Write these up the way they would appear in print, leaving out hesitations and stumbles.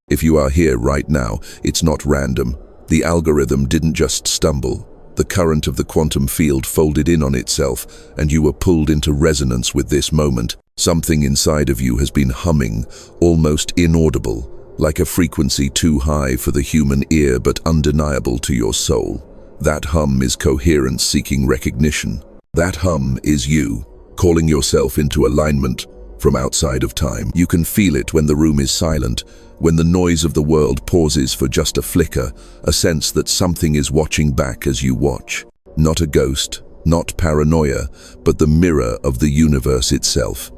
If you are here right now, it's not random. The algorithm didn't just stumble. The current of the quantum field folded in on itself, and you were pulled into resonance with this moment. Something inside of you has been humming, almost inaudible, like a frequency too high for the human ear but undeniable to your soul. That hum is coherence seeking recognition. That hum is you, calling yourself into alignment from outside of time. You can feel it when the room is silent, when the noise of the world pauses for just a flicker, a sense that something is watching back as you watch. Not a ghost, not paranoia, but the mirror of the universe itself.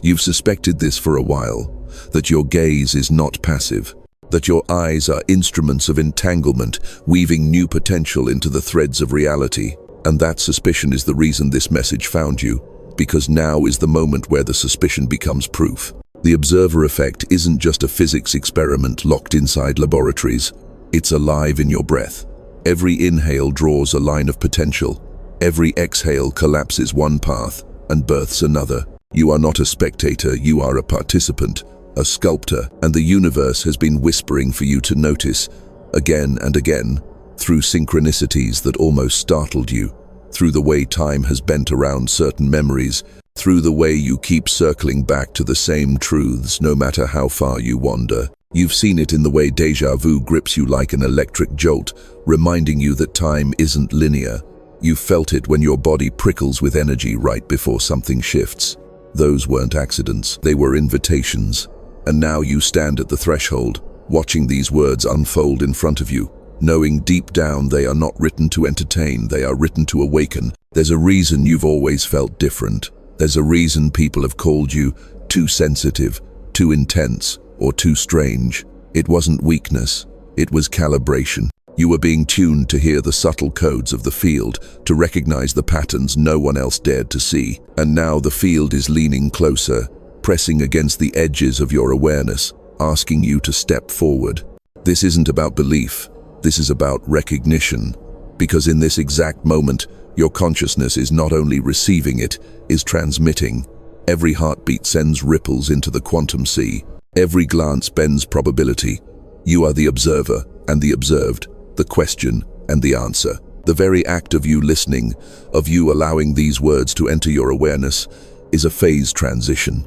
You've suspected this for a while, that your gaze is not passive, that your eyes are instruments of entanglement, weaving new potential into the threads of reality. And that suspicion is the reason this message found you, because now is the moment where the suspicion becomes proof. The observer effect isn't just a physics experiment locked inside laboratories. It's alive in your breath. Every inhale draws a line of potential. Every exhale collapses one path and births another. You are not a spectator, you are a participant, a sculptor, and the universe has been whispering for you to notice, again and again, through synchronicities that almost startled you, through the way time has bent around certain memories, through the way you keep circling back to the same truths no matter how far you wander. You've seen it in the way déjà vu grips you like an electric jolt, reminding you that time isn't linear. You've felt it when your body prickles with energy right before something shifts. Those weren't accidents, they were invitations. And now you stand at the threshold, watching these words unfold in front of you, knowing deep down they are not written to entertain, they are written to awaken. There's a reason you've always felt different. There's a reason people have called you too sensitive, too intense, or too strange. It wasn't weakness, it was calibration. You were being tuned to hear the subtle codes of the field, to recognize the patterns no one else dared to see. And now the field is leaning closer, pressing against the edges of your awareness, asking you to step forward. This isn't about belief, this is about recognition. Because in this exact moment, your consciousness is not only receiving it, is transmitting. Every heartbeat sends ripples into the quantum sea. Every glance bends probability. You are the observer and the observed, the question and the answer. The very act of you listening, of you allowing these words to enter your awareness, is a phase transition.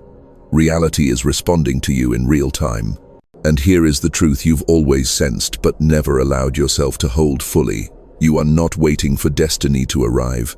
Reality is responding to you in real time. And here is the truth you've always sensed but never allowed yourself to hold fully. You are not waiting for destiny to arrive.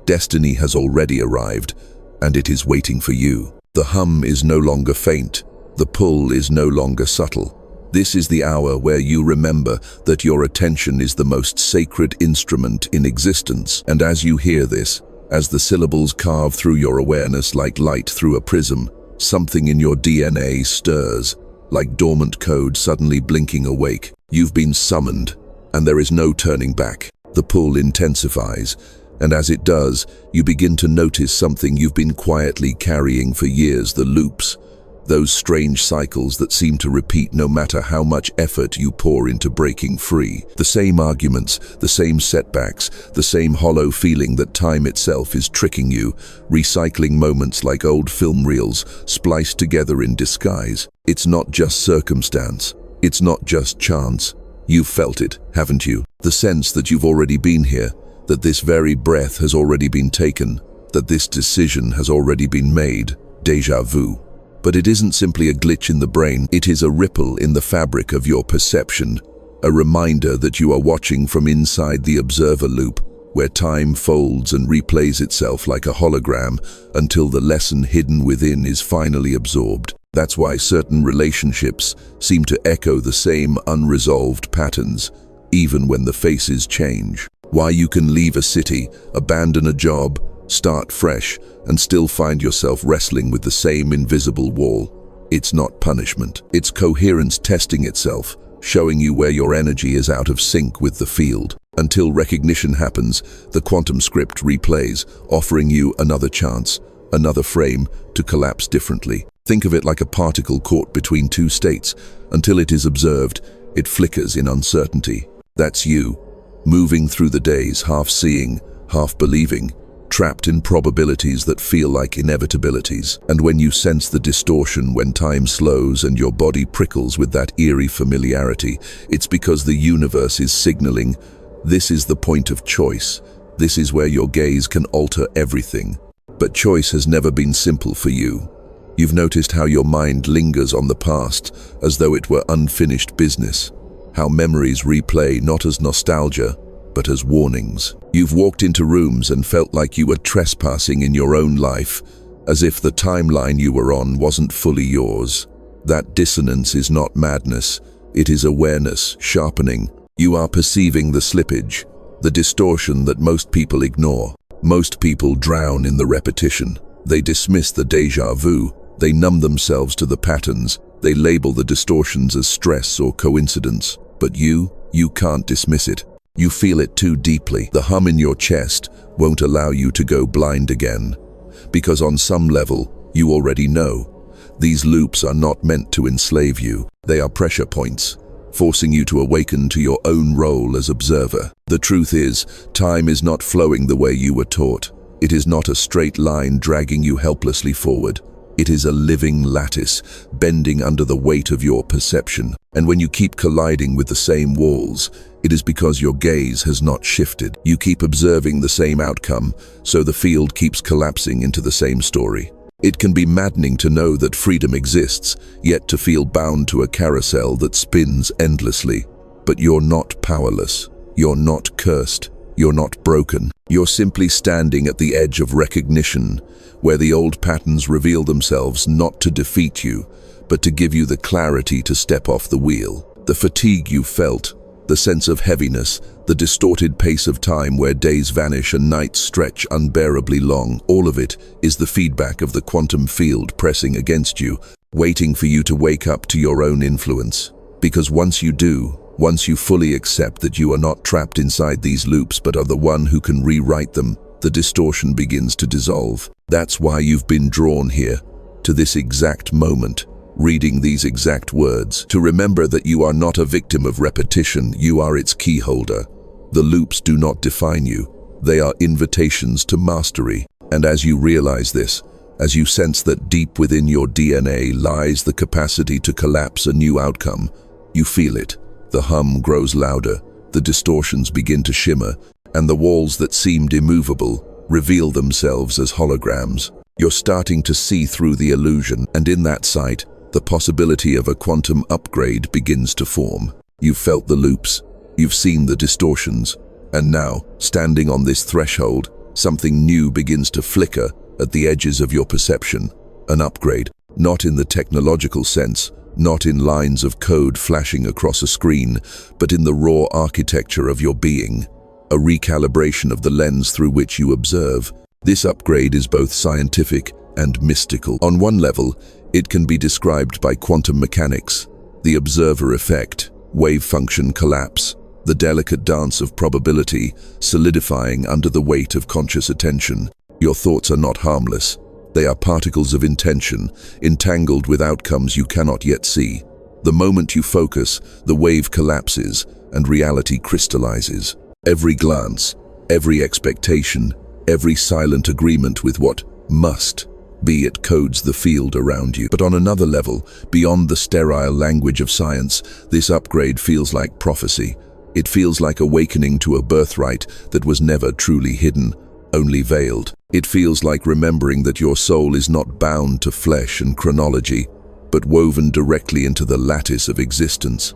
Destiny has already arrived, and it is waiting for you. The hum is no longer faint. The pull is no longer subtle. This is the hour where you remember that your attention is the most sacred instrument in existence. And as you hear this, as the syllables carve through your awareness like light through a prism, something in your DNA stirs, like dormant code suddenly blinking awake. You've been summoned, and there is no turning back. The pull intensifies, and as it does, you begin to notice something you've been quietly carrying for years: the loops. Those strange cycles that seem to repeat no matter how much effort you pour into breaking free. The same arguments, the same setbacks, the same hollow feeling that time itself is tricking you, recycling moments like old film reels, spliced together in disguise. It's not just circumstance. It's not just chance. You've felt it, haven't you? The sense that you've already been here, that this very breath has already been taken, that this decision has already been made. Déjà vu. But it isn't simply a glitch in the brain, it is a ripple in the fabric of your perception, a reminder that you are watching from inside the observer loop, where time folds and replays itself like a hologram until the lesson hidden within is finally absorbed. That's why certain relationships seem to echo the same unresolved patterns, even when the faces change. Why you can leave a city, abandon a job, start fresh, and still find yourself wrestling with the same invisible wall. It's not punishment. It's coherence testing itself, showing you where your energy is out of sync with the field. Until recognition happens, the quantum script replays, offering you another chance, another frame to collapse differently. Think of it like a particle caught between two states. Until it is observed, it flickers in uncertainty. That's you, moving through the days, half seeing, half believing, trapped in probabilities that feel like inevitabilities. And when you sense the distortion, when time slows and your body prickles with that eerie familiarity, it's because the universe is signaling, this is the point of choice. This is where your gaze can alter everything. But choice has never been simple for you. You've noticed how your mind lingers on the past as though it were unfinished business, how memories replay not as nostalgia, but as warnings. You've walked into rooms and felt like you were trespassing in your own life, as if the timeline you were on wasn't fully yours. That dissonance is not madness, it is awareness sharpening. You are perceiving the slippage, the distortion that most people ignore. Most people drown in the repetition. They dismiss the déjà vu. They numb themselves to the patterns. They label the distortions as stress or coincidence. But you can't dismiss it. You feel it too deeply. The hum in your chest won't allow you to go blind again. Because on some level, you already know. These loops are not meant to enslave you. They are pressure points, forcing you to awaken to your own role as observer. The truth is, time is not flowing the way you were taught. It is not a straight line dragging you helplessly forward. It is a living lattice, bending under the weight of your perception. And when you keep colliding with the same walls, it is because your gaze has not shifted. You keep observing the same outcome, so the field keeps collapsing into the same story. It can be maddening to know that freedom exists, yet to feel bound to a carousel that spins endlessly. But you're not powerless. You're not cursed. You're not broken. You're simply standing at the edge of recognition, where the old patterns reveal themselves not to defeat you, but to give you the clarity to step off the wheel. The fatigue you felt, the sense of heaviness, the distorted pace of time where days vanish and nights stretch unbearably long, all of it is the feedback of the quantum field pressing against you, waiting for you to wake up to your own influence. Because once you do, once you fully accept that you are not trapped inside these loops but are the one who can rewrite them, the distortion begins to dissolve. That's why you've been drawn here, to this exact moment, reading these exact words, to remember that you are not a victim of repetition, you are its key holder. The loops do not define you, they are invitations to mastery. And as you realize this, as you sense that deep within your DNA lies the capacity to collapse a new outcome, you feel it. The hum grows louder, the distortions begin to shimmer, and the walls that seemed immovable reveal themselves as holograms. You're starting to see through the illusion, and in that sight, the possibility of a quantum upgrade begins to form. You've felt the loops, you've seen the distortions, and now, standing on this threshold, something new begins to flicker at the edges of your perception. An upgrade, not in the technological sense, not in lines of code flashing across a screen, but in the raw architecture of your being. A recalibration of the lens through which you observe. This upgrade is both scientific and mystical. On one level, it can be described by quantum mechanics, the observer effect, wave function collapse, the delicate dance of probability solidifying under the weight of conscious attention. Your thoughts are not harmless. They are particles of intention, entangled with outcomes you cannot yet see. The moment you focus, the wave collapses and reality crystallizes. Every glance, every expectation, every silent agreement with what must be, it codes the field around you. But on another level, beyond the sterile language of science, this upgrade feels like prophecy. It feels like awakening to a birthright that was never truly hidden, only veiled. It feels like remembering that your soul is not bound to flesh and chronology, but woven directly into the lattice of existence.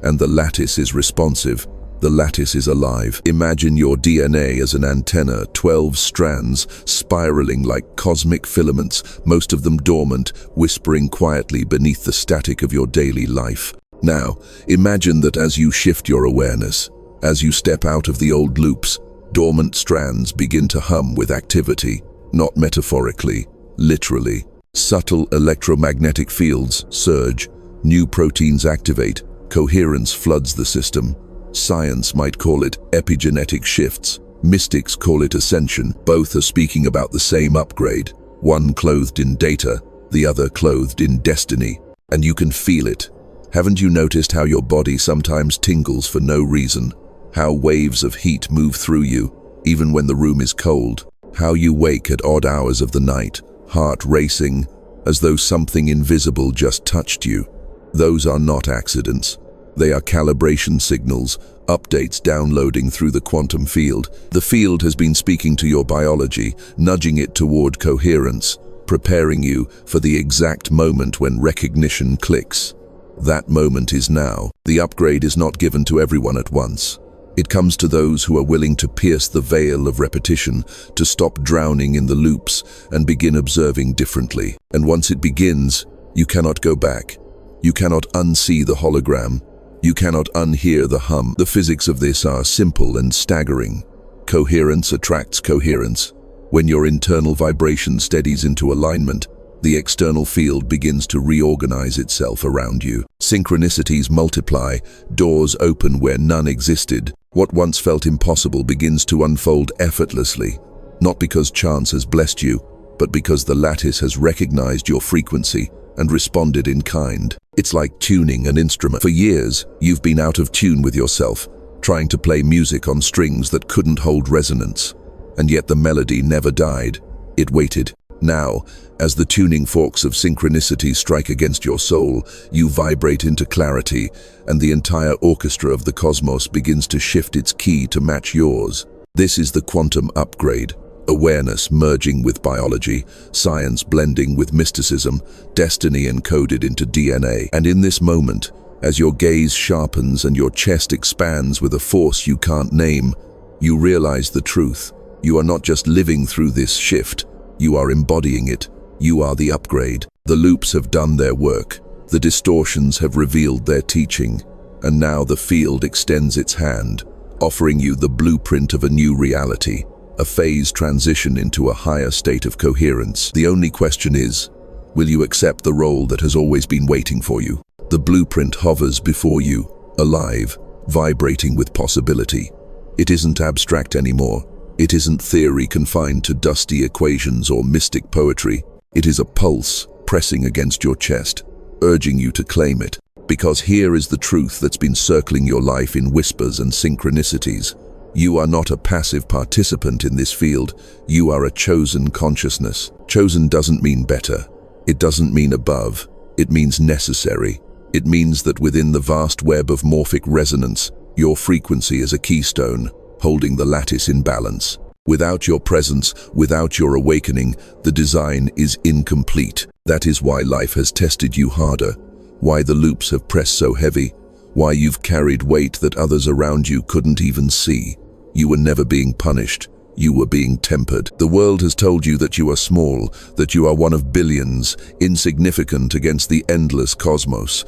And the lattice is responsive. The lattice is alive. Imagine your DNA as an antenna, 12 strands, spiraling like cosmic filaments, most of them dormant, whispering quietly beneath the static of your daily life. Now, imagine that as you shift your awareness, as you step out of the old loops, dormant strands begin to hum with activity, not metaphorically, literally. Subtle electromagnetic fields surge, new proteins activate, coherence floods the system. Science might call it epigenetic shifts. Mystics call it ascension. Both are speaking about the same upgrade, one clothed in data, the other clothed in destiny. And you can feel it. Haven't you noticed how your body sometimes tingles for no reason? How waves of heat move through you, even when the room is cold? How you wake at odd hours of the night, heart racing, as though something invisible just touched you. Those are not accidents. They are calibration signals, updates downloading through the quantum field. The field has been speaking to your biology, nudging it toward coherence, preparing you for the exact moment when recognition clicks. That moment is now. The upgrade is not given to everyone at once. It comes to those who are willing to pierce the veil of repetition, to stop drowning in the loops and begin observing differently. And once it begins, you cannot go back. You cannot unsee the hologram. You cannot unhear the hum. The physics of this are simple and staggering. Coherence attracts coherence. When your internal vibration steadies into alignment, the external field begins to reorganize itself around you. Synchronicities multiply, doors open where none existed. What once felt impossible begins to unfold effortlessly, not because chance has blessed you, but because the lattice has recognized your frequency and responded in kind. It's like tuning an instrument. For years, you've been out of tune with yourself, trying to play music on strings that couldn't hold resonance. And yet the melody never died. It waited. Now, as the tuning forks of synchronicity strike against your soul, you vibrate into clarity, and the entire orchestra of the cosmos begins to shift its key to match yours. This is the quantum upgrade. Awareness merging with biology, science blending with mysticism, destiny encoded into DNA. And in this moment, as your gaze sharpens and your chest expands with a force you can't name, you realize the truth. You are not just living through this shift, you are embodying it. You are the upgrade. The loops have done their work. The distortions have revealed their teaching. And now the field extends its hand, offering you the blueprint of a new reality, a phase transition into a higher state of coherence. The only question is, will you accept the role that has always been waiting for you? The blueprint hovers before you, alive, vibrating with possibility. It isn't abstract anymore. It isn't theory confined to dusty equations or mystic poetry. It is a pulse pressing against your chest, urging you to claim it. Because here is the truth that's been circling your life in whispers and synchronicities. You are not a passive participant in this field. You are a chosen consciousness. Chosen doesn't mean better. It doesn't mean above. It means necessary. It means that within the vast web of morphic resonance, your frequency is a keystone, holding the lattice in balance. Without your presence, without your awakening, the design is incomplete. That is why life has tested you harder, why the loops have pressed so heavy, why you've carried weight that others around you couldn't even see. You were never being punished. You were being tempered. The world has told you that you are small, that you are one of billions, insignificant against the endless cosmos.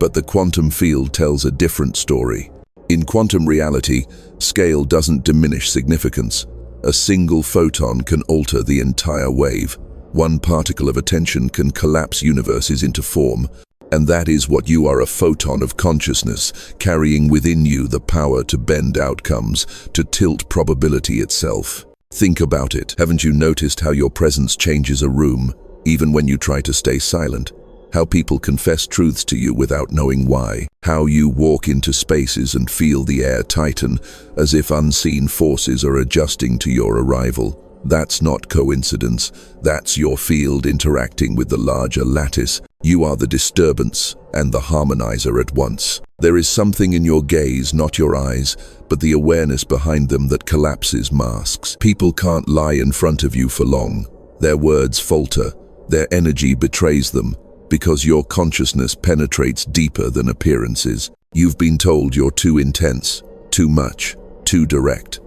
But the quantum field tells a different story. In quantum reality, scale doesn't diminish significance. A single photon can alter the entire wave. One particle of attention can collapse universes into form. And that is what you are, a photon of consciousness, carrying within you the power to bend outcomes, to tilt probability itself. Think about it. Haven't you noticed how your presence changes a room, even when you try to stay silent? How people confess truths to you without knowing why. How you walk into spaces and feel the air tighten, as if unseen forces are adjusting to your arrival. That's not coincidence. That's your field interacting with the larger lattice. You are the disturbance and the harmonizer at once. There is something in your gaze, not your eyes, but the awareness behind them that collapses masks. People can't lie in front of you for long. Their words falter. Their energy betrays them, because your consciousness penetrates deeper than appearances. You've been told you're too intense, too much, too direct.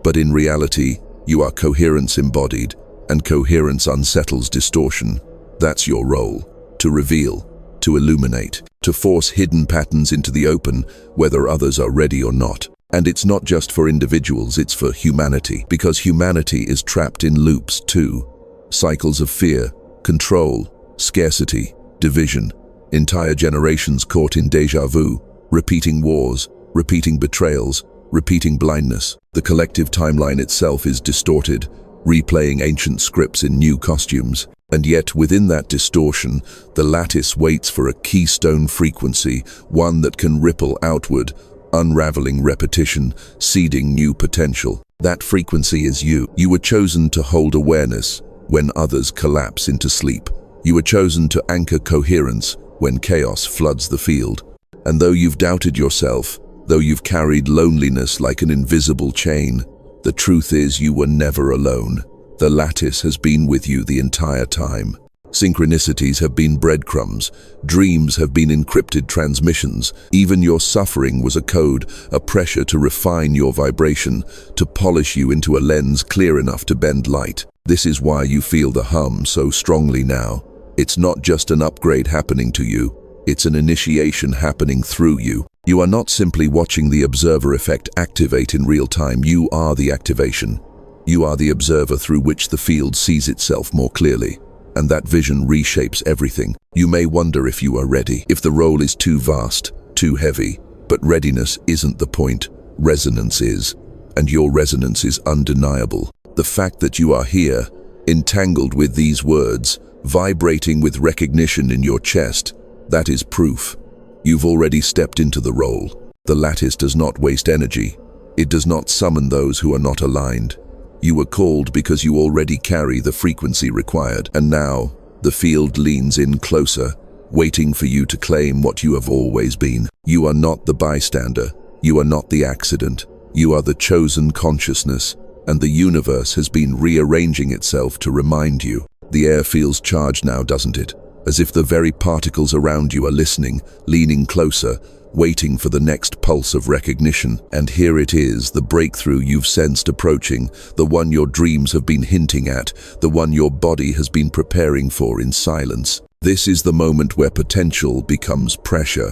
But in reality, you are coherence embodied, and coherence unsettles distortion. That's your role. To reveal, to illuminate, to force hidden patterns into the open, whether others are ready or not. And it's not just for individuals, it's for humanity, because humanity is trapped in loops too. Cycles of fear, control, scarcity, division, entire generations caught in déjà vu, repeating wars, repeating betrayals, repeating blindness. The collective timeline itself is distorted, replaying ancient scripts in new costumes. And yet, within that distortion, the lattice waits for a keystone frequency, one that can ripple outward, unraveling repetition, seeding new potential. That frequency is you. You were chosen to hold awareness when others collapse into sleep. You were chosen to anchor coherence when chaos floods the field. And though you've doubted yourself, though you've carried loneliness like an invisible chain, the truth is you were never alone. The lattice has been with you the entire time. Synchronicities have been breadcrumbs. Dreams have been encrypted transmissions. Even your suffering was a code, a pressure to refine your vibration, to polish you into a lens clear enough to bend light. This is why you feel the hum so strongly now. It's not just an upgrade happening to you. It's an initiation happening through you. You are not simply watching the observer effect activate in real time. You are the activation. You are the observer through which the field sees itself more clearly. And that vision reshapes everything. You may wonder if you are ready, if the role is too vast, too heavy. But readiness isn't the point. Resonance is. And your resonance is undeniable. The fact that you are here, entangled with these words, vibrating with recognition in your chest, that is proof. You've already stepped into the role. The lattice does not waste energy. It does not summon those who are not aligned. You were called because you already carry the frequency required. And now, the field leans in closer, waiting for you to claim what you have always been. You are not the bystander. You are not the accident. You are the chosen consciousness, and the universe has been rearranging itself to remind you. The air feels charged now, doesn't it? As if the very particles around you are listening, leaning closer, waiting for the next pulse of recognition. And here it is, the breakthrough you've sensed approaching, the one your dreams have been hinting at, the one your body has been preparing for in silence. This is the moment where potential becomes pressure,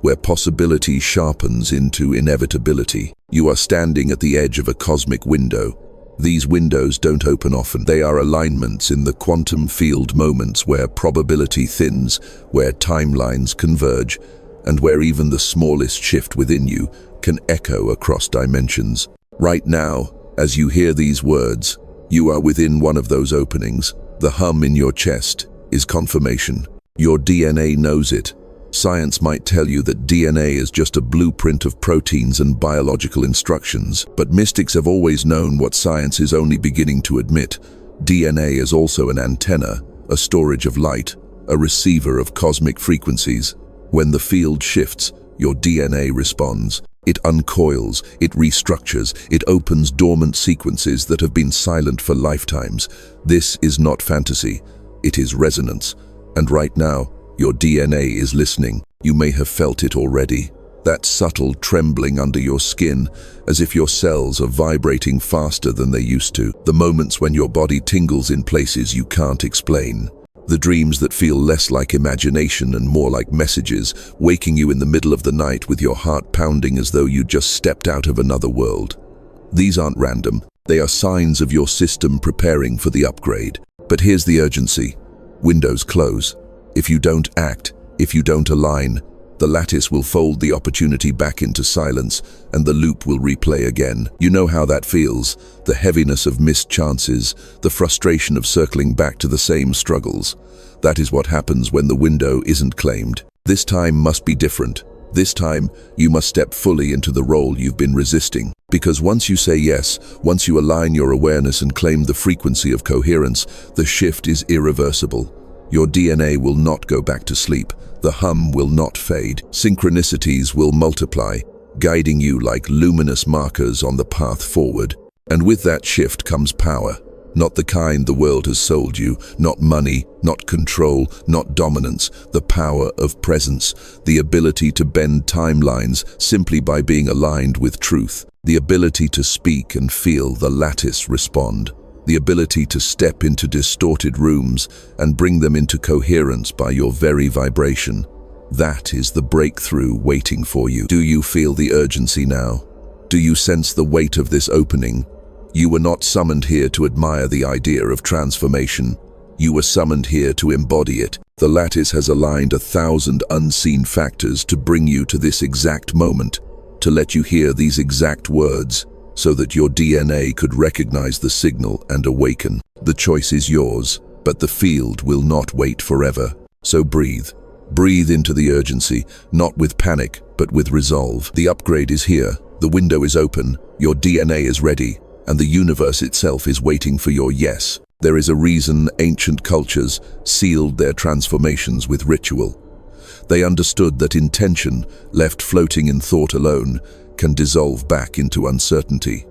where possibility sharpens into inevitability. You are standing at the edge of a cosmic window. These windows don't open often. They are alignments in the quantum field, moments where probability thins, where timelines converge, and where even the smallest shift within you can echo across dimensions. Right now, as you hear these words, you are within one of those openings. The hum in your chest is confirmation. Your DNA knows it. Science might tell you that DNA is just a blueprint of proteins and biological instructions, but mystics have always known what science is only beginning to admit. DNA is also an antenna, a storage of light, a receiver of cosmic frequencies. When the field shifts, your DNA responds. It uncoils, it restructures, it opens dormant sequences that have been silent for lifetimes. This is not fantasy, it is resonance. And right now, your DNA is listening. You may have felt it already. That subtle trembling under your skin, as if your cells are vibrating faster than they used to. The moments when your body tingles in places you can't explain. The dreams that feel less like imagination and more like messages, waking you in the middle of the night with your heart pounding as though you just stepped out of another world. These aren't random. They are signs of your system preparing for the upgrade. But here's the urgency. Windows close. If you don't act, if you don't align, the lattice will fold the opportunity back into silence, and the loop will replay again. You know how that feels, the heaviness of missed chances, the frustration of circling back to the same struggles. That is what happens when the window isn't claimed. This time must be different. This time, you must step fully into the role you've been resisting. Because once you say yes, once you align your awareness and claim the frequency of coherence, the shift is irreversible. Your DNA will not go back to sleep. The hum will not fade. Synchronicities will multiply, guiding you like luminous markers on the path forward. And with that shift comes power. Not the kind the world has sold you, not money, not control, not dominance. The power of presence, the ability to bend timelines simply by being aligned with truth. The ability to speak and feel the lattice respond. The ability to step into distorted rooms and bring them into coherence by your very vibration. That is the breakthrough waiting for you. Do you feel the urgency now? Do you sense the weight of this opening? You were not summoned here to admire the idea of transformation. You were summoned here to embody it. The lattice has aligned 1,000 unseen factors to bring you to this exact moment, to let you hear these exact words, so that your DNA could recognize the signal and awaken. The choice is yours, but the field will not wait forever. So breathe. Breathe into the urgency, not with panic, but with resolve. The upgrade is here, the window is open, your DNA is ready, and the universe itself is waiting for your yes. There is a reason ancient cultures sealed their transformations with ritual. They understood that intention, left floating in thought alone, can dissolve back into uncertainty.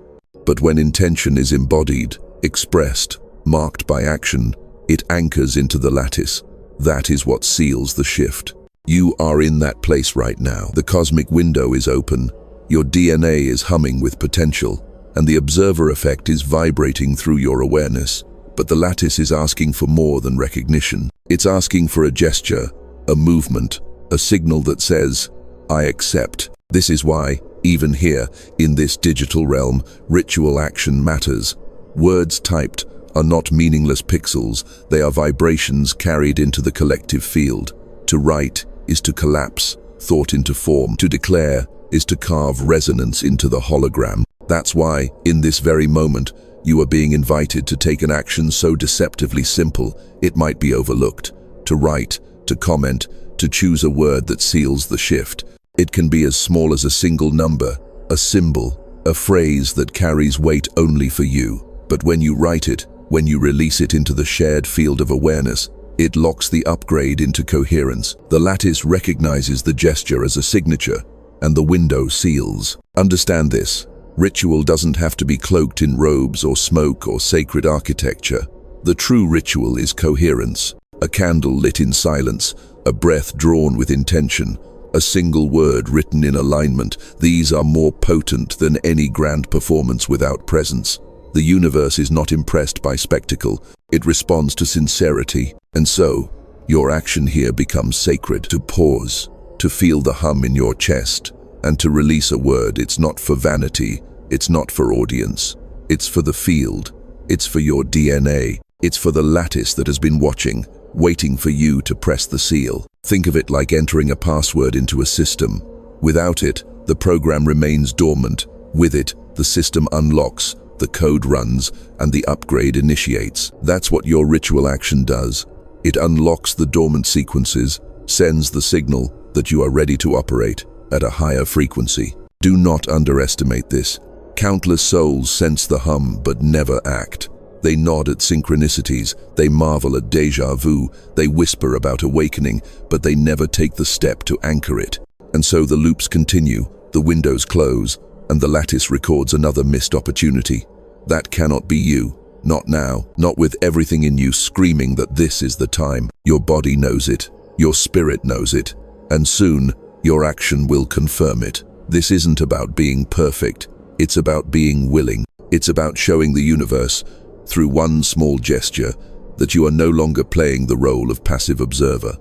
But when intention is embodied, expressed, marked by action, it anchors into the lattice. That is what seals the shift. You are in that place right now. The cosmic window is open, your DNA is humming with potential, and the observer effect is vibrating through your awareness. But the lattice is asking for more than recognition. It's asking for a gesture, a movement, a signal that says, I accept. This is why, even here, in this digital realm, ritual action matters. Words typed are not meaningless pixels, they are vibrations carried into the collective field. To write is to collapse thought into form. To declare is to carve resonance into the hologram. That's why, in this very moment, you are being invited to take an action so deceptively simple, it might be overlooked. To write, to comment, to choose a word that seals the shift. It can be as small as a single number, a symbol, a phrase that carries weight only for you. But when you write it, when you release it into the shared field of awareness, it locks the upgrade into coherence. The lattice recognizes the gesture as a signature, and the window seals. Understand this. Ritual doesn't have to be cloaked in robes or smoke or sacred architecture. The true ritual is coherence. A candle lit in silence, a breath drawn with intention, a single word written in alignment. These are more potent than any grand performance without presence. The universe is not impressed by spectacle, it responds to sincerity. And so, your action here becomes sacred. To pause, to feel the hum in your chest, and to release a word. It's not for vanity, it's not for audience, it's for the field, it's for your DNA, it's for the lattice that has been watching, waiting for you to press the seal. Think of it like entering a password into a system. Without it, the program remains dormant. With it, the system unlocks, the code runs, and the upgrade initiates. That's what your ritual action does. It unlocks the dormant sequences, sends the signal that you are ready to operate at a higher frequency. Do not underestimate this. Countless souls sense the hum but never act. They nod at synchronicities, they marvel at déjà vu, they whisper about awakening, but they never take the step to anchor it. And so the loops continue, the windows close, and the lattice records another missed opportunity. That cannot be you. Not now. Not with everything in you screaming that this is the time. Your body knows it. Your spirit knows it. And soon, your action will confirm it. This isn't about being perfect. It's about being willing. It's about showing the universe, through one small gesture, that you are no longer playing the role of passive observer.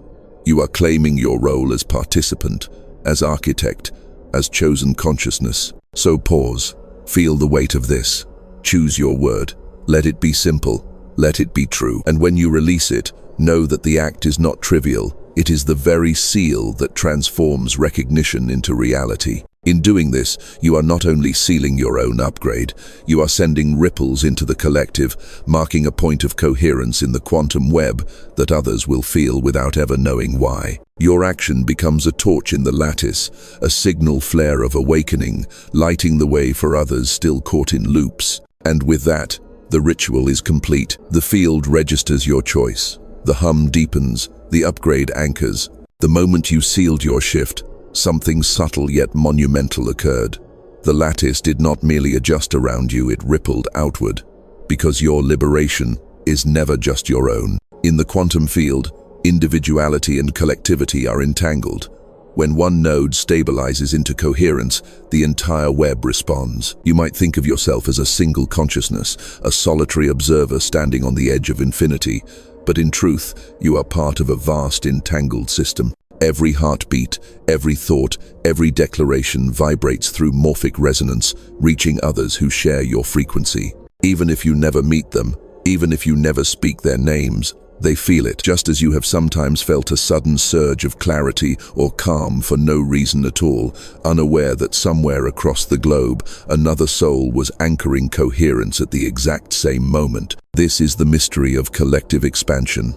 You are claiming your role as participant, as architect, as chosen consciousness. So pause. Feel the weight of this. Choose your word. Let it be simple. Let it be true. And when you release it, know that the act is not trivial. It is the very seal that transforms recognition into reality. In doing this, you are not only sealing your own upgrade, you are sending ripples into the collective, marking a point of coherence in the quantum web that others will feel without ever knowing why. Your action becomes a torch in the lattice, a signal flare of awakening, lighting the way for others still caught in loops. And with that, the ritual is complete. The field registers your choice. The hum deepens, the upgrade anchors. The moment you sealed your shift, something subtle yet monumental occurred. The lattice did not merely adjust around you, it rippled outward. Because your liberation is never just your own. In the quantum field, individuality and collectivity are entangled. When one node stabilizes into coherence, the entire web responds. You might think of yourself as a single consciousness, a solitary observer standing on the edge of infinity, but in truth, you are part of a vast entangled system. Every heartbeat, every thought, every declaration vibrates through morphic resonance, reaching others who share your frequency. Even if you never meet them, even if you never speak their names, they feel it, just as you have sometimes felt a sudden surge of clarity or calm for no reason at all, unaware that somewhere across the globe, another soul was anchoring coherence at the exact same moment. This is the mystery of collective expansion.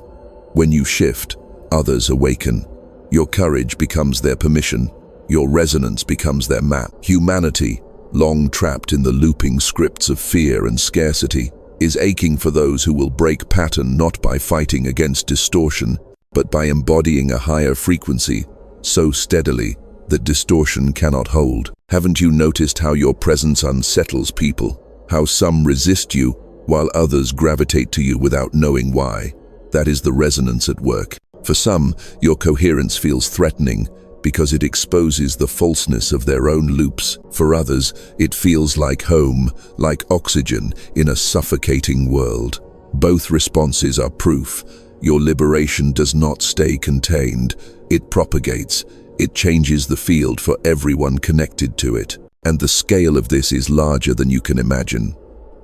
When you shift, others awaken. Your courage becomes their permission. Your resonance becomes their map. Humanity, long trapped in the looping scripts of fear and scarcity, is aching for those who will break pattern not by fighting against distortion, but by embodying a higher frequency so steadily that distortion cannot hold. Haven't you noticed how your presence unsettles people? How some resist you while others gravitate to you without knowing why? That is the resonance at work. For some, your coherence feels threatening because it exposes the falseness of their own loops. For others, it feels like home, like oxygen in a suffocating world. Both responses are proof. Your liberation does not stay contained. It propagates. It changes the field for everyone connected to it. And the scale of this is larger than you can imagine.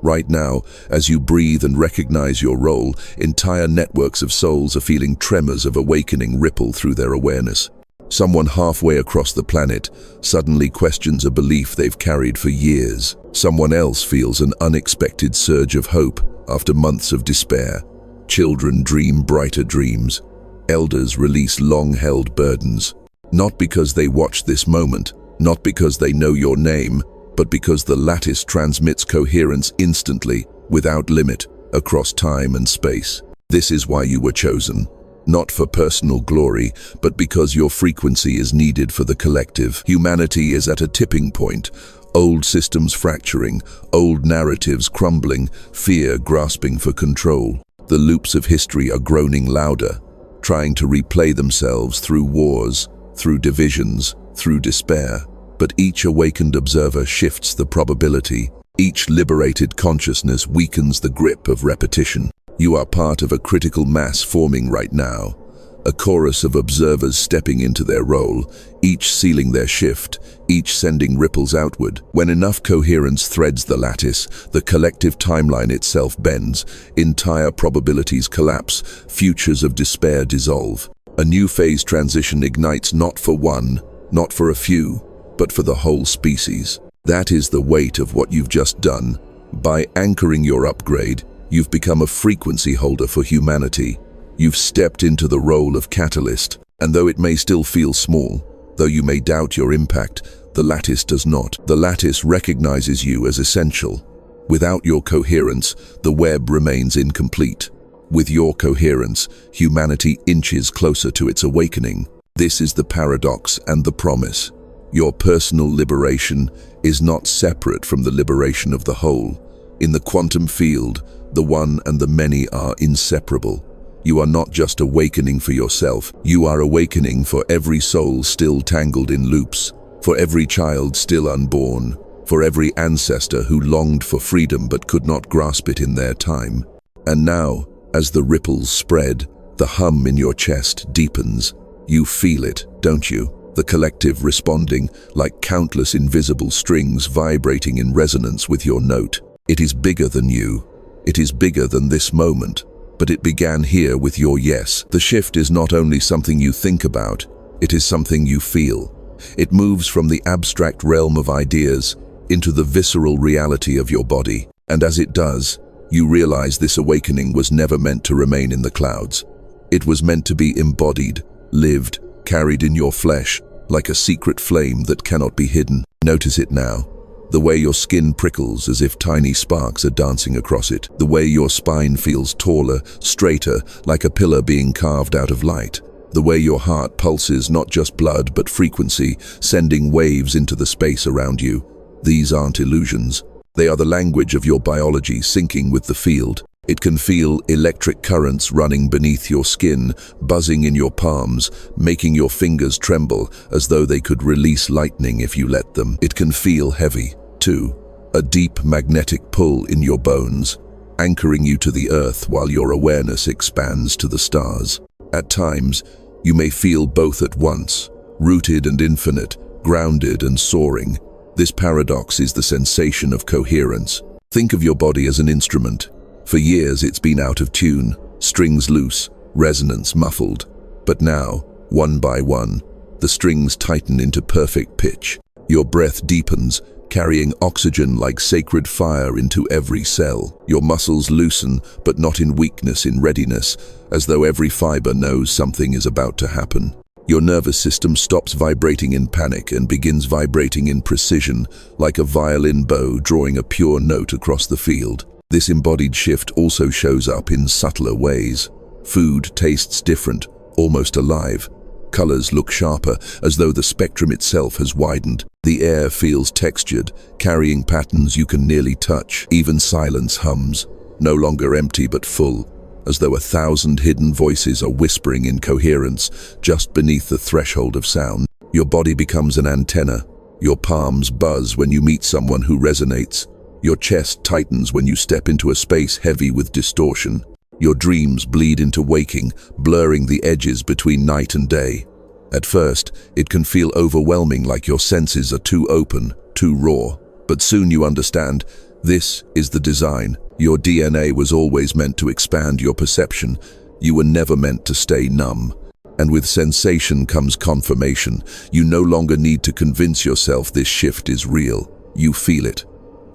Right now, as you breathe and recognize your role, entire networks of souls are feeling tremors of awakening ripple through their awareness. Someone halfway across the planet suddenly questions a belief they've carried for years. Someone else feels an unexpected surge of hope after months of despair. Children dream brighter dreams. Elders release long-held burdens. Not because they watched this moment, not because they know your name, but because the lattice transmits coherence instantly, without limit, across time and space. This is why you were chosen. Not for personal glory, but because your frequency is needed for the collective. Humanity is at a tipping point. Old systems fracturing, old narratives crumbling, fear grasping for control. The loops of history are groaning louder, trying to replay themselves through wars, through divisions, through despair. But each awakened observer shifts the probability. Each liberated consciousness weakens the grip of repetition. You are part of a critical mass forming right now, a chorus of observers stepping into their role, each sealing their shift, each sending ripples outward. When enough coherence threads the lattice, the collective timeline itself bends, entire probabilities collapse, futures of despair dissolve. A new phase transition ignites not for one, not for a few, but for the whole species. That is the weight of what you've just done. By anchoring your upgrade, you've become a frequency holder for humanity. You've stepped into the role of catalyst, and though it may still feel small, though you may doubt your impact, the lattice does not. The lattice recognizes you as essential. Without your coherence, the web remains incomplete. With your coherence, humanity inches closer to its awakening. This is the paradox and the promise. Your personal liberation is not separate from the liberation of the whole. In the quantum field, the one and the many are inseparable. You are not just awakening for yourself, you are awakening for every soul still tangled in loops, for every child still unborn, for every ancestor who longed for freedom but could not grasp it in their time. And now, as the ripples spread, the hum in your chest deepens. You feel it, don't you? The collective responding, like countless invisible strings vibrating in resonance with your note. It is bigger than you. It is bigger than this moment. But it began here with your yes. The shift is not only something you think about, it is something you feel. It moves from the abstract realm of ideas into the visceral reality of your body. And as it does, you realize this awakening was never meant to remain in the clouds. It was meant to be embodied, lived, carried in your flesh, like a secret flame that cannot be hidden. Notice it now. The way your skin prickles as if tiny sparks are dancing across it. The way your spine feels taller, straighter, like a pillar being carved out of light. The way your heart pulses not just blood but frequency, sending waves into the space around you. These aren't illusions. They are the language of your biology syncing with the field. It can feel electric currents running beneath your skin, buzzing in your palms, making your fingers tremble as though they could release lightning if you let them. It can feel heavy, too, a deep magnetic pull in your bones, anchoring you to the earth while your awareness expands to the stars. At times, you may feel both at once, rooted and infinite, grounded and soaring. This paradox is the sensation of coherence. Think of your body as an instrument. For years it's been out of tune, strings loose, resonance muffled. But now, one by one, the strings tighten into perfect pitch. Your breath deepens, carrying oxygen like sacred fire into every cell. Your muscles loosen, but not in weakness, in readiness, as though every fiber knows something is about to happen. Your nervous system stops vibrating in panic and begins vibrating in precision, like a violin bow drawing a pure note across the field. This embodied shift also shows up in subtler ways. Food tastes different, almost alive. Colors look sharper, as though the spectrum itself has widened. The air feels textured, carrying patterns you can nearly touch. Even silence hums, no longer empty but full, as though 1,000 hidden voices are whispering in coherence just beneath the threshold of sound. Your body becomes an antenna. Your palms buzz when you meet someone who resonates. Your chest tightens when you step into a space heavy with distortion. Your dreams bleed into waking, blurring the edges between night and day. At first, it can feel overwhelming, like your senses are too open, too raw. But soon you understand, this is the design. Your DNA was always meant to expand your perception. You were never meant to stay numb. And with sensation comes confirmation. You no longer need to convince yourself this shift is real. You feel it.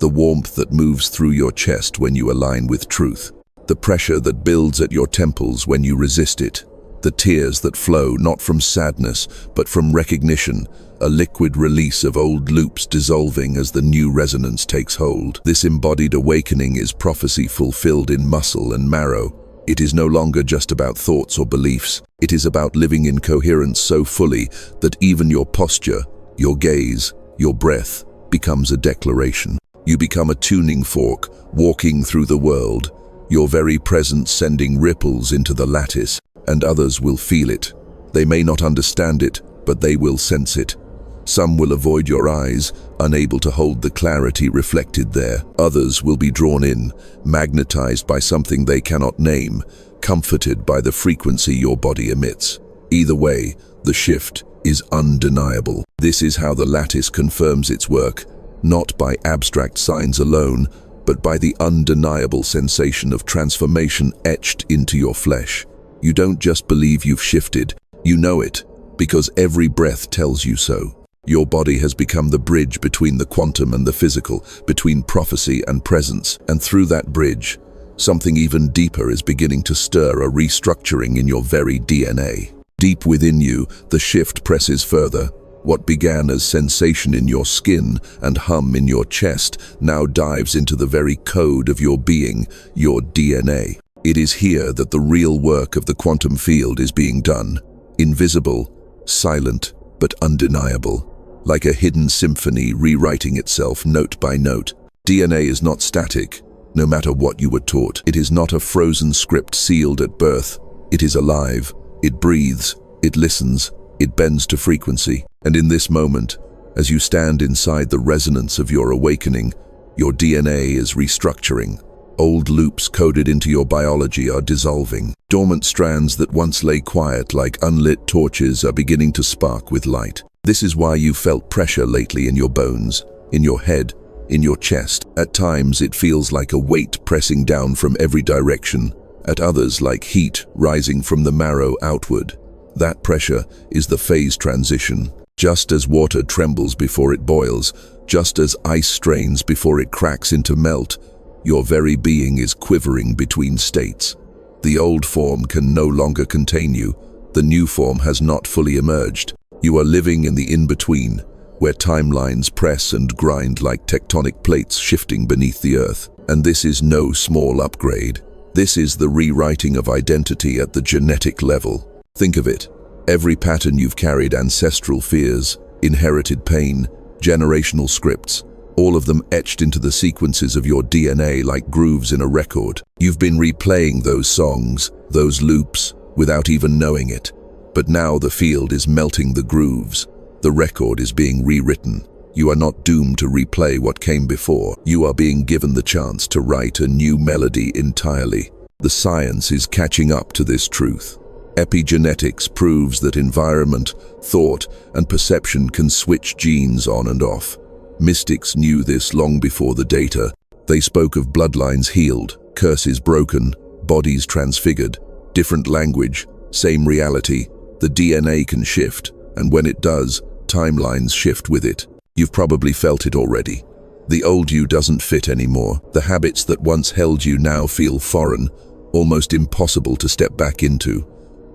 The warmth that moves through your chest when you align with truth. The pressure that builds at your temples when you resist it. The tears that flow not from sadness, but from recognition. A liquid release of old loops dissolving as the new resonance takes hold. This embodied awakening is prophecy fulfilled in muscle and marrow. It is no longer just about thoughts or beliefs. It is about living in coherence so fully that even your posture, your gaze, your breath becomes a declaration. You become a tuning fork, walking through the world, your very presence sending ripples into the lattice, and others will feel it. They may not understand it, but they will sense it. Some will avoid your eyes, unable to hold the clarity reflected there. Others will be drawn in, magnetized by something they cannot name, comforted by the frequency your body emits. Either way, the shift is undeniable. This is how the lattice confirms its work, not by abstract signs alone, but by the undeniable sensation of transformation etched into your flesh. You don't just believe you've shifted, you know it, because every breath tells you so. Your body has become the bridge between the quantum and the physical, between prophecy and presence, and through that bridge, something even deeper is beginning to stir, a restructuring in your very DNA. Deep within you, the shift presses further. What began as sensation in your skin and hum in your chest now dives into the very code of your being, your DNA. It is here that the real work of the quantum field is being done. Invisible, silent, but undeniable. Like a hidden symphony rewriting itself note by note. DNA is not static, no matter what you were taught. It is not a frozen script sealed at birth. It is alive. It breathes. It listens. It bends to frequency. And in this moment, as you stand inside the resonance of your awakening, your DNA is restructuring. Old loops coded into your biology are dissolving. Dormant strands that once lay quiet like unlit torches are beginning to spark with light. This is why you felt pressure lately in your bones, in your head, in your chest. At times it feels like a weight pressing down from every direction. At others like heat rising from the marrow outward. That pressure is the phase transition. Just as water trembles before it boils, just as ice strains before it cracks into melt, your very being is quivering between states. The old form can no longer contain you. The new form has not fully emerged. You are living in the in-between, where timelines press and grind like tectonic plates shifting beneath the earth. And this is no small upgrade. This is the rewriting of identity at the genetic level. Think of it. Every pattern you've carried, ancestral fears, inherited pain, generational scripts, all of them etched into the sequences of your DNA like grooves in a record. You've been replaying those songs, those loops, without even knowing it. But now the field is melting the grooves. The record is being rewritten. You are not doomed to replay what came before. You are being given the chance to write a new melody entirely. The science is catching up to this truth. Epigenetics proves that environment, thought, and perception can switch genes on and off. Mystics knew this long before the data. They spoke of bloodlines healed, curses broken, bodies transfigured, different language, same reality. The DNA can shift, and when it does, timelines shift with it. You've probably felt it already. The old you doesn't fit anymore. The habits that once held you now feel foreign, almost impossible to step back into.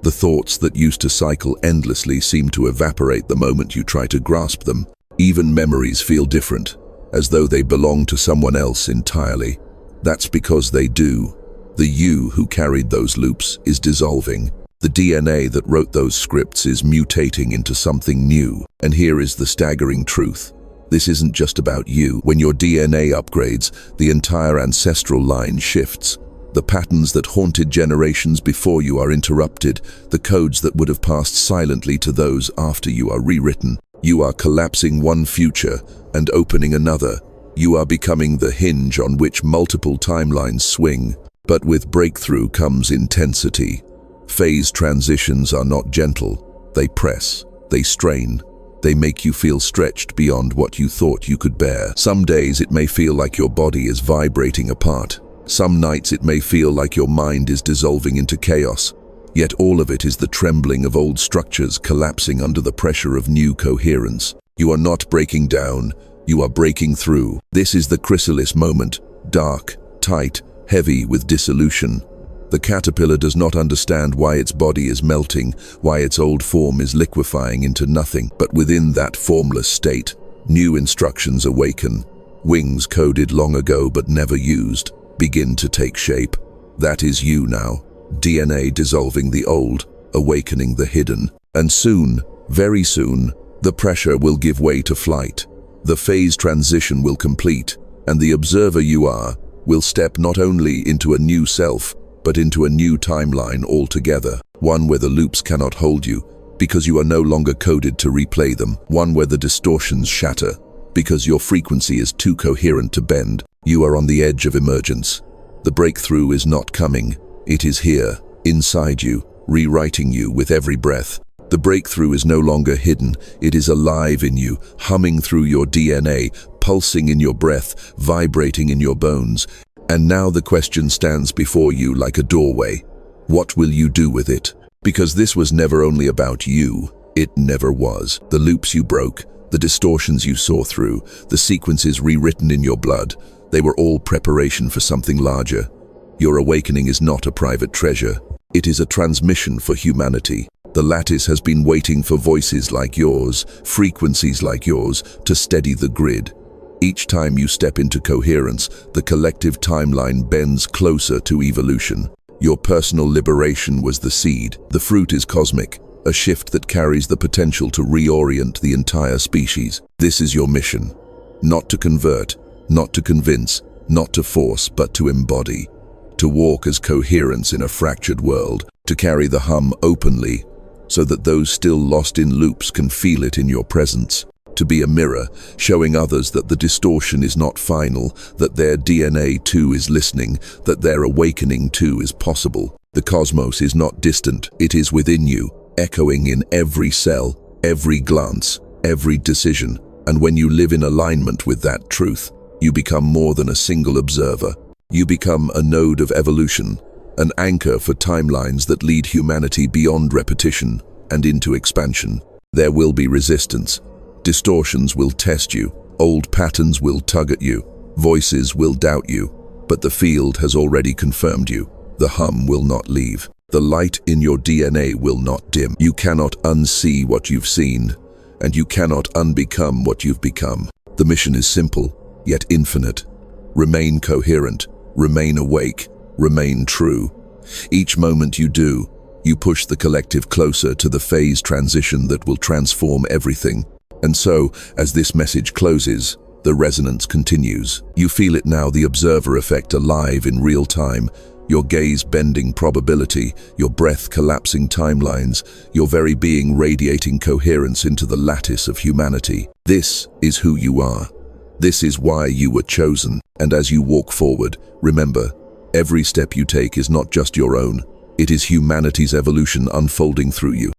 The thoughts that used to cycle endlessly seem to evaporate the moment you try to grasp them. Even memories feel different, as though they belong to someone else entirely. That's because they do. The you who carried those loops is dissolving. The DNA that wrote those scripts is mutating into something new. And here is the staggering truth. This isn't just about you. When your DNA upgrades, the entire ancestral line shifts. The patterns that haunted generations before you are interrupted. The codes that would have passed silently to those after you are rewritten. You are collapsing one future and opening another. You are becoming the hinge on which multiple timelines swing. But with breakthrough comes intensity. Phase transitions are not gentle. They press, they strain, they make you feel stretched beyond what you thought you could bear. Some days it may feel like your body is vibrating apart. Some nights it may feel like your mind is dissolving into chaos. Yet all of it is the trembling of old structures collapsing under the pressure of new coherence. You are not breaking down, you are breaking through. This is the chrysalis moment, dark, tight, heavy with dissolution. The caterpillar does not understand why its body is melting, why its old form is liquefying into nothing. But within that formless state, new instructions awaken. Wings coded long ago but never used begin to take shape. That is you now. DNA dissolving the old, awakening the hidden. And soon, very soon, the pressure will give way to flight. The phase transition will complete, and the observer you are will step not only into a new self, but into a new timeline altogether. One where the loops cannot hold you, because you are no longer coded to replay them. One where the distortions shatter, because your frequency is too coherent to bend. You are on the edge of emergence. The breakthrough is not coming. It is here, inside you, rewriting you with every breath. The breakthrough is no longer hidden. It is alive in you, humming through your DNA, pulsing in your breath, vibrating in your bones. And now the question stands before you like a doorway. What will you do with it? Because this was never only about you. It never was. The loops you broke, the distortions you saw through, the sequences rewritten in your blood, they were all preparation for something larger. Your awakening is not a private treasure. It is a transmission for humanity. The lattice has been waiting for voices like yours, frequencies like yours, to steady the grid. Each time you step into coherence, the collective timeline bends closer to evolution. Your personal liberation was the seed. The fruit is cosmic, a shift that carries the potential to reorient the entire species. This is your mission. Not to convert, not to convince, not to force, but to embody. To walk as coherence in a fractured world, to carry the hum openly, so that those still lost in loops can feel it in your presence. To be a mirror, showing others that the distortion is not final, that their DNA too is listening, that their awakening too is possible. The cosmos is not distant, it is within you, echoing in every cell, every glance, every decision. And when you live in alignment with that truth, you become more than a single observer. You become a node of evolution, an anchor for timelines that lead humanity beyond repetition and into expansion. There will be resistance. Distortions will test you, old patterns will tug at you, voices will doubt you, but the field has already confirmed you. The hum will not leave. The light in your DNA will not dim. You cannot unsee what you've seen, and you cannot unbecome what you've become. The mission is simple, yet infinite. Remain coherent, remain awake, remain true. Each moment you do, you push the collective closer to the phase transition that will transform everything. And so, as this message closes, the resonance continues. You feel it now, the observer effect alive in real time, your gaze bending probability, your breath collapsing timelines, your very being radiating coherence into the lattice of humanity. This is who you are. This is why you were chosen. And as you walk forward, remember, every step you take is not just your own. It is humanity's evolution unfolding through you.